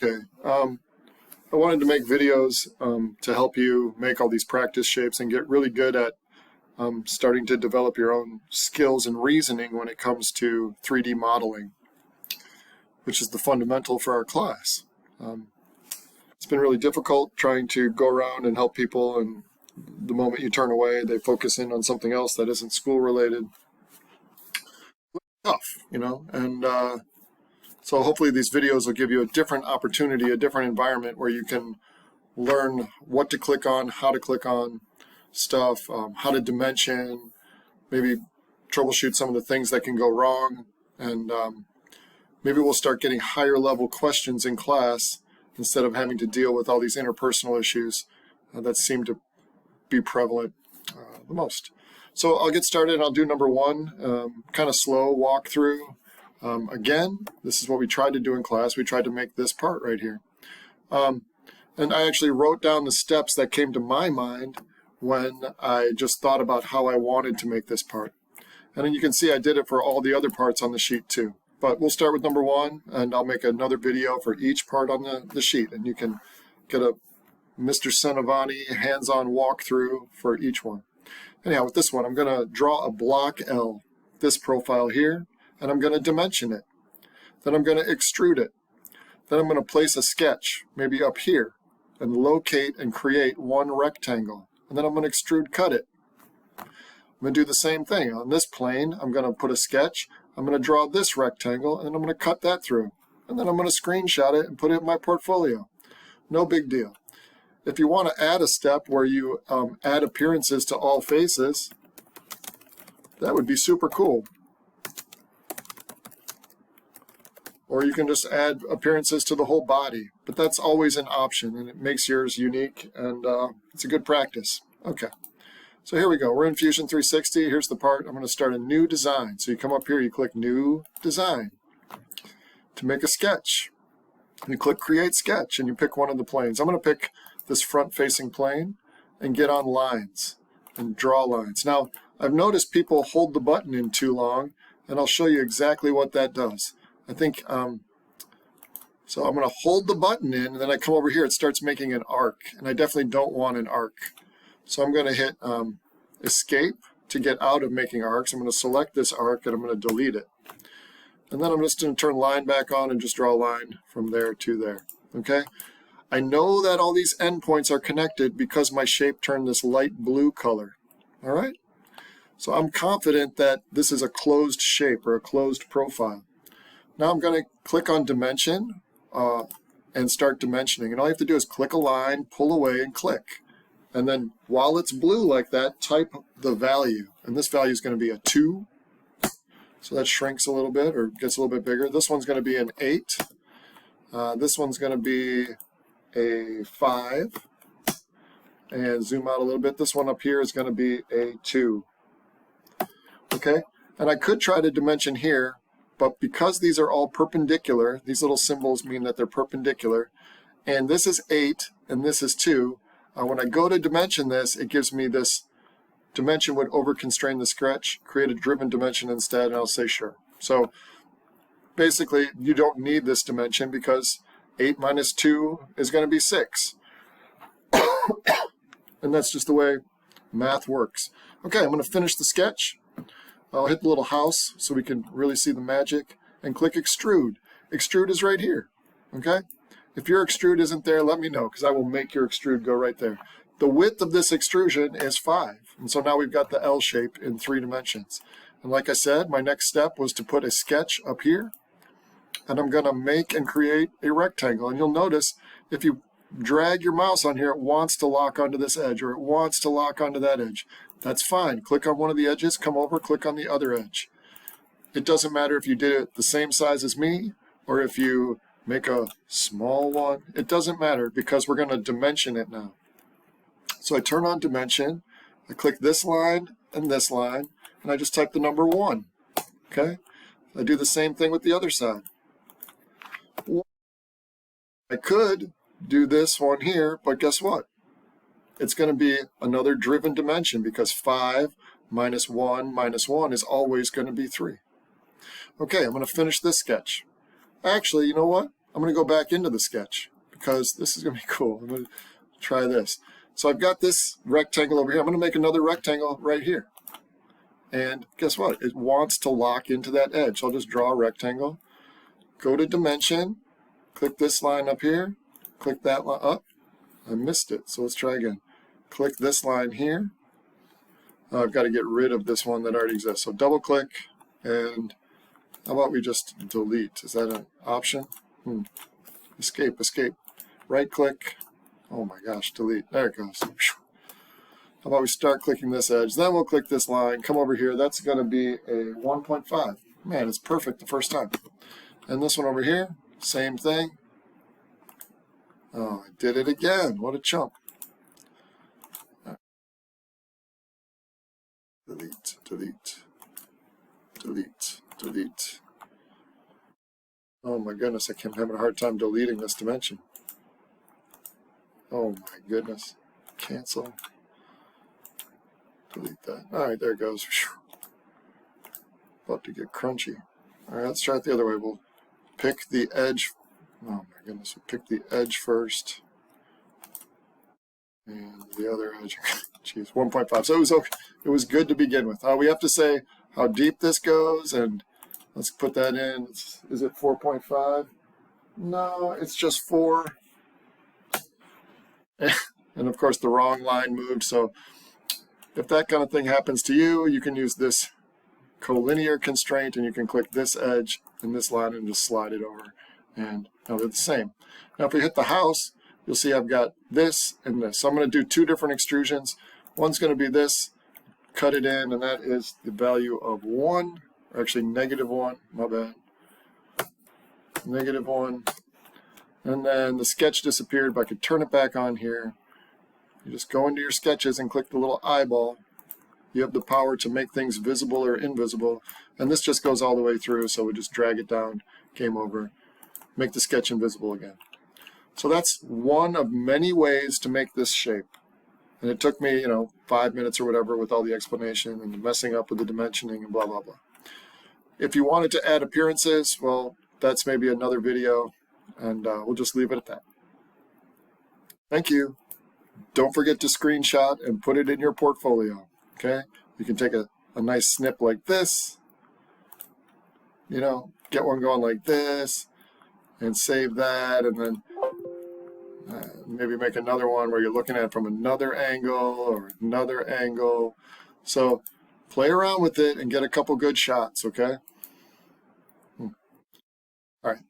Okay, I wanted to make videos to help you make all these practice shapes and get really good at starting to develop your own skills and reasoning when it comes to 3D modeling, which is the fundamental for our class. It's been really difficult trying to go around and help people, and the moment you turn away, they focus in on something else that isn't school related. Tough, you know, and so hopefully these videos will give you a different opportunity, a different environment where you can learn what to click on, how to click on stuff, how to dimension, maybe troubleshoot some of the things that can go wrong, and maybe we'll start getting higher level questions in class instead of having to deal with all these interpersonal issues that seem to be prevalent the most. So I'll get started and I'll do number one, kind of slow walkthrough. Again, this is what we tried to do in class. We tried to make this part right here. And I actually wrote down the steps that came to my mind when I just thought about how I wanted to make this part. And then you can see I did it for all the other parts on the sheet too. But we'll start with number one, and I'll make another video for each part on the sheet. And you can get a Mr. Senavani hands-on walkthrough for each one. Anyhow, with this one, I'm going to draw a block L, this profile here, and I'm going to dimension it. Then I'm going to extrude it. Then I'm going to place a sketch, maybe up here, and locate and create one rectangle. And then I'm going to extrude cut it. I'm going to do the same thing. On this plane, I'm going to put a sketch. I'm going to draw this rectangle, and I'm going to cut that through. And then I'm going to screenshot it and put it in my portfolio. No big deal. If you want to add a step where you add appearances to all faces, that would be super cool. Or you can just add appearances to the whole body. But that's always an option, and it makes yours unique, and it's a good practice. Okay, so here we go. We're in Fusion 360. Here's the part. I'm going to start a new design. So you come up here, you click New Design to make a sketch. You click Create Sketch, and you pick one of the planes. I'm going to pick this front-facing plane and get on lines and draw lines. Now, I've noticed people hold the button in too long, and I'll show you exactly what that does. I think, so I'm going to hold the button in, and then I come over here, it starts making an arc, and I definitely don't want an arc. So I'm going to hit Escape to get out of making arcs. I'm going to select this arc, and I'm going to delete it. And then I'm just going to turn line back on and just draw a line from there to there. Okay? I know that all these endpoints are connected because my shape turned this light blue color. All right? So I'm confident that this is a closed shape or a closed profile. Now I'm going to click on Dimension and start dimensioning. And all you have to do is click a line, pull away, and click. And then while it's blue like that, type the value. And this value is going to be a 2. So that shrinks a little bit or gets a little bit bigger. This one's going to be an 8. This one's going to be a 5. And zoom out a little bit. This one up here is going to be a 2. Okay? And I could try to dimension here, but because these are all perpendicular, these little symbols mean that they're perpendicular, and this is 8 and this is 2, when I go to dimension this, it gives me this dimension would over-constrain the sketch, create a driven dimension instead, and I'll say sure. So basically, you don't need this dimension because 8 minus 2 is going to be 6. And that's just the way math works. Okay, I'm going to finish the sketch. I'll hit the little house so we can really see the magic, and click Extrude. Extrude is right here, okay? If your extrude isn't there, let me know, because I will make your extrude go right there. The width of this extrusion is 5, and so now we've got the L shape in 3 dimensions. And like I said, my next step was to put a sketch up here, and I'm going to make and create a rectangle. And you'll notice if you drag your mouse on here, it wants to lock onto this edge, or it wants to lock onto that edge. That's fine. Click on one of the edges, come over, click on the other edge. It doesn't matter if you did it the same size as me, or if you make a small one. It doesn't matter because we're going to dimension it now. So I turn on Dimension, I click this line, and I just type the number 1. Okay? I do the same thing with the other side. I could do this one here, but guess what? It's going to be another driven dimension because 5 minus 1 is always going to be 3. Okay, I'm going to finish this sketch. Actually, you know what? I'm going to go back into the sketch because this is going to be cool. I'm going to try this. So I've got this rectangle over here. I'm going to make another rectangle right here. And guess what? It wants to lock into that edge. I'll just draw a rectangle. Go to dimension. Click this line up here. Click that line up. I missed it, so let's try again. Click this line here. I've got to get rid of this one that already exists. So double click, and how about we just delete? Is that an option? Escape, escape. Right click. Oh my gosh, delete. There it goes. How about we start clicking this edge, then we'll click this line, come over here. That's going to be a 1.5. Man, it's perfect the first time. And this one over here, same thing. Oh, I did it again. What a chump. Delete, delete, delete, delete. Oh my goodness, I'm having a hard time deleting this dimension. Oh my goodness. Cancel. Delete that. Alright, there it goes. About to get crunchy. Alright, let's try it the other way. We'll pick the edge. Oh my goodness, we'll pick the edge first. And the other edge. Geez, 1.5. So it was good to begin with. We have to say how deep this goes, and let's put that in. Is it 4.5? No, it's just 4. And of course the wrong line moved. So if that kind of thing happens to you, you can use this collinear constraint, and you can click this edge and this line and just slide it over. And now they're the same. Now if we hit the house, you'll see I've got this and this. So I'm going to do 2 different extrusions. One's going to be this, cut it in, and that is the value of 1, or actually -1, my bad. -1. And then the sketch disappeared, but I could turn it back on here. You just go into your sketches and click the little eyeball. You have the power to make things visible or invisible. And this just goes all the way through, so we just drag it down, game over, make the sketch invisible again. So that's one of many ways to make this shape. And it took me, 5 minutes or whatever with all the explanation and messing up with the dimensioning and blah, blah, blah. If you wanted to add appearances, well, that's maybe another video, and we'll just leave it at that. Thank you. Don't forget to screenshot and put it in your portfolio, okay? You can take a nice snip like this, get one going like this, and save that, and then maybe make another one where you're looking at it from another angle or another angle. So play around with it and get a couple good shots, okay? All right.